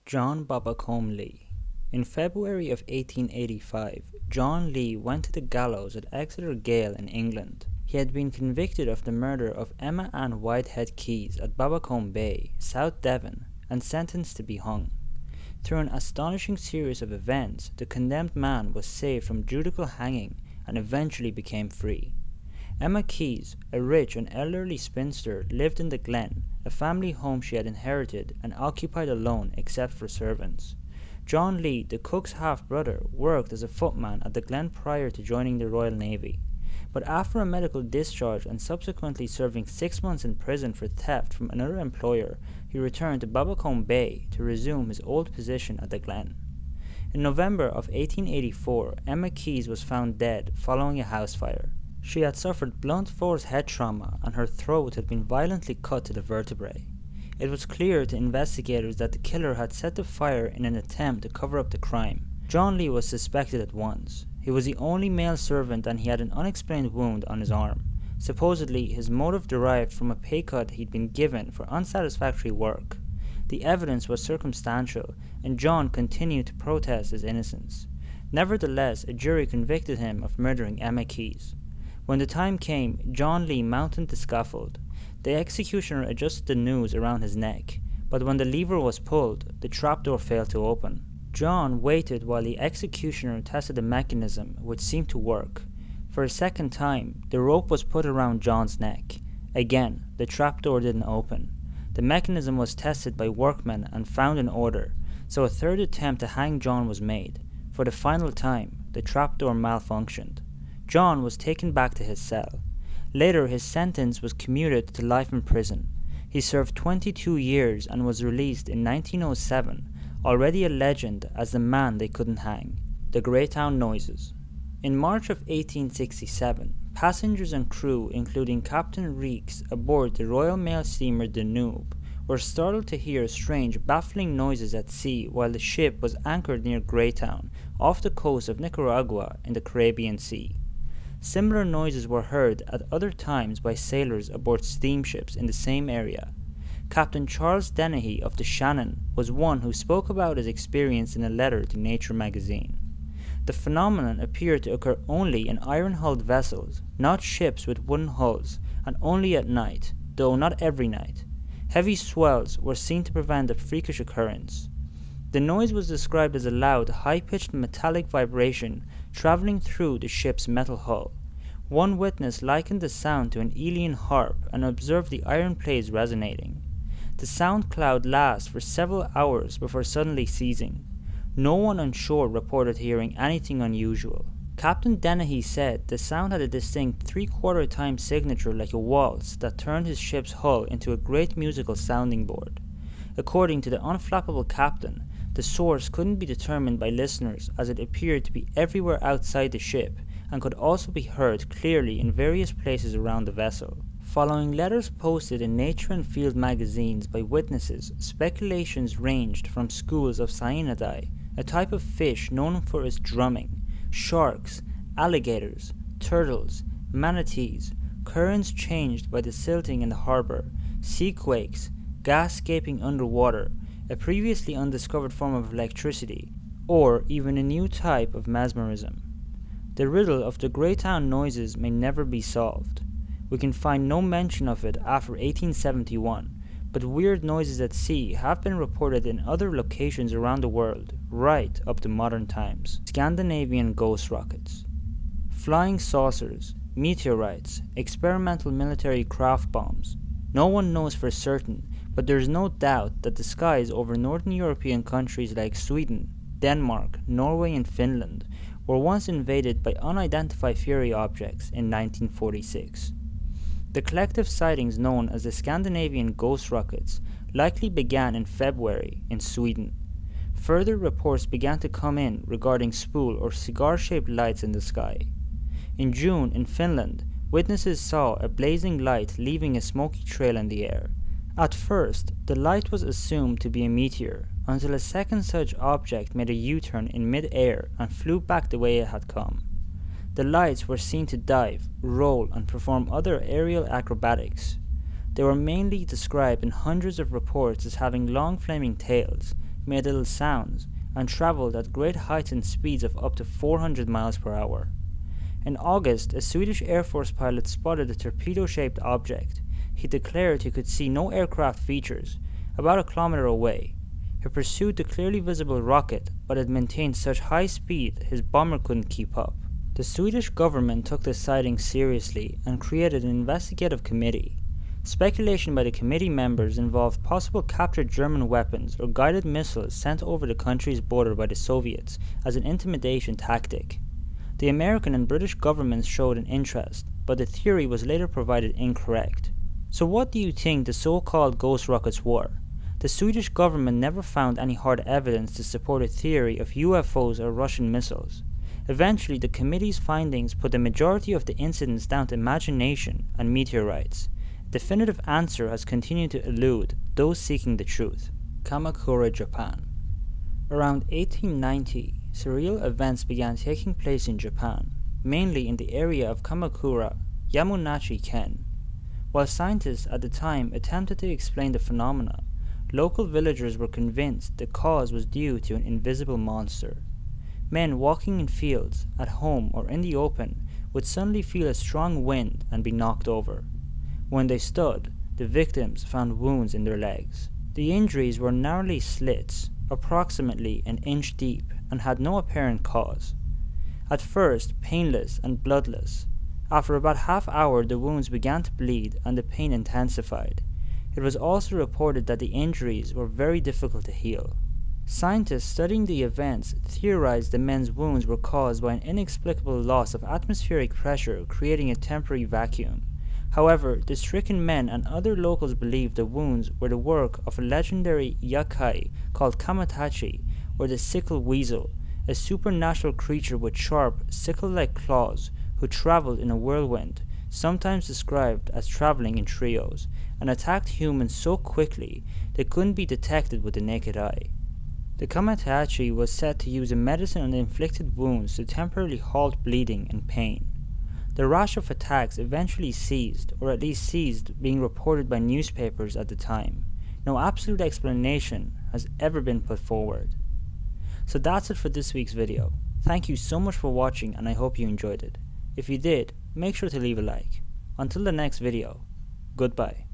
John Babacombe Lee. In February of 1885, John Lee went to the gallows at Exeter Gaol in England. He had been convicted of the murder of Emma Ann Whitehead Keyes at Babacombe Bay, South Devon, and sentenced to be hung. Through an astonishing series of events, the condemned man was saved from judicial hanging and eventually became free. Emma Keyes, a rich and elderly spinster, lived in the Glen, a family home she had inherited and occupied alone except for servants. John Lee, the cook's half-brother, worked as a footman at the Glen prior to joining the Royal Navy. But after a medical discharge and subsequently serving 6 months in prison for theft from another employer, he returned to Babacombe Bay to resume his old position at the Glen. In November of 1884, Emma Keyes was found dead following a house fire. She had suffered blunt force head trauma and her throat had been violently cut to the vertebrae. It was clear to investigators that the killer had set the fire in an attempt to cover up the crime. John Lee was suspected at once. He was the only male servant and he had an unexplained wound on his arm. Supposedly, his motive derived from a pay cut he'd been given for unsatisfactory work. The evidence was circumstantial, and John continued to protest his innocence. Nevertheless, a jury convicted him of murdering Emma Keyes. When the time came, John Lee mounted the scaffold. The executioner adjusted the noose around his neck, but when the lever was pulled, the trapdoor failed to open. John waited while the executioner tested the mechanism, which seemed to work. For a second time, the rope was put around John's neck. Again, the trapdoor didn't open. The mechanism was tested by workmen and found in order, so a third attempt to hang John was made. For the final time, the trapdoor malfunctioned. John was taken back to his cell. Later, his sentence was commuted to life in prison. He served 22 years and was released in 1907, already a legend as the man they couldn't hang. The Greyhound noises. In March of 1867, passengers and crew, including Captain Reeks aboard the Royal Mail steamer Danube, were startled to hear strange, baffling noises at sea while the ship was anchored near Greyhound, off the coast of Nicaragua in the Caribbean Sea. Similar noises were heard at other times by sailors aboard steamships in the same area. Captain Charles Dennehy of the Shannon was one who spoke about his experience in a letter to Nature magazine. The phenomenon appeared to occur only in iron-hulled vessels, not ships with wooden hulls, and only at night, though not every night. Heavy swells were seen to prevent the freakish occurrence. The noise was described as a loud, high-pitched metallic vibration traveling through the ship's metal hull. One witness likened the sound to an alien harp and observed the iron plates resonating. The sound cloud lasted for several hours before suddenly ceasing. No one on shore reported hearing anything unusual. Captain Dennehy said the sound had a distinct 3/4 time signature like a waltz that turned his ship's hull into a great musical sounding board. According to the unflappable captain, the source couldn't be determined by listeners as it appeared to be everywhere outside the ship and could also be heard clearly in various places around the vessel. Following letters posted in Nature and Field magazines by witnesses, speculations ranged from schools of cyanidae, a type of fish known for its drumming, sharks, alligators, turtles, manatees, currents changed by the silting in the harbour, sea quakes, gas escaping underwater, a previously undiscovered form of electricity, or even a new type of mesmerism. The riddle of the Greyhound noises may never be solved. We can find no mention of it after 1871, but weird noises at sea have been reported in other locations around the world, right up to modern times. Scandinavian ghost rockets. Flying saucers, meteorites, experimental military craft bombs. No one knows for certain, but there is no doubt that the skies over northern European countries like Sweden, Denmark, Norway and Finland were once invaded by unidentified fairy objects in 1946. The collective sightings known as the Scandinavian ghost rockets likely began in February in Sweden. Further reports began to come in regarding spool or cigar-shaped lights in the sky. In June in Finland, witnesses saw a blazing light leaving a smoky trail in the air. At first, the light was assumed to be a meteor, until a second such object made a U-turn in mid-air and flew back the way it had come. The lights were seen to dive, roll, and perform other aerial acrobatics. They were mainly described in hundreds of reports as having long flaming tails, made little sounds, and traveled at great heights and speeds of up to 400 miles per hour. In August, a Swedish Air Force pilot spotted a torpedo-shaped object. He declared he could see no aircraft features, about a kilometer away. He pursued the clearly visible rocket, but it maintained such high speed his bomber couldn't keep up. The Swedish government took this sighting seriously and created an investigative committee. Speculation by the committee members involved possible captured German weapons or guided missiles sent over the country's border by the Soviets as an intimidation tactic. The American and British governments showed an interest, but the theory was later provided incorrect. So what do you think the so-called ghost rockets were? The Swedish government never found any hard evidence to support a theory of UFOs or Russian missiles. Eventually, the committee's findings put the majority of the incidents down to imagination and meteorites. A definitive answer has continued to elude those seeking the truth. Kamakura Japan. Around 1890, surreal events began taking place in Japan, mainly in the area of Kamakura, Yamunachi-ken. While scientists at the time attempted to explain the phenomena, local villagers were convinced the cause was due to an invisible monster. Men walking in fields, at home or in the open, would suddenly feel a strong wind and be knocked over. When they stood, the victims found wounds in their legs. The injuries were gnarly slits, approximately an inch deep, and had no apparent cause. At first painless and bloodless, after about half-hour the wounds began to bleed and the pain intensified. It was also reported that the injuries were very difficult to heal. Scientists studying the events theorized the men's wounds were caused by an inexplicable loss of atmospheric pressure, creating a temporary vacuum. However, the stricken men and other locals believed the wounds were the work of a legendary yakai called Kamatachi, or the sickle weasel, a supernatural creature with sharp, sickle-like claws who traveled in a whirlwind, sometimes described as traveling in trios, and attacked humans so quickly they couldn't be detected with the naked eye. The Kamatachi was said to use a medicine on the inflicted wounds to temporarily halt bleeding and pain. The rash of attacks eventually ceased, or at least ceased being reported by newspapers at the time. No absolute explanation has ever been put forward. So that's it for this week's video. Thank you so much for watching, and I hope you enjoyed it. If you did, make sure to leave a like. Until the next video, goodbye.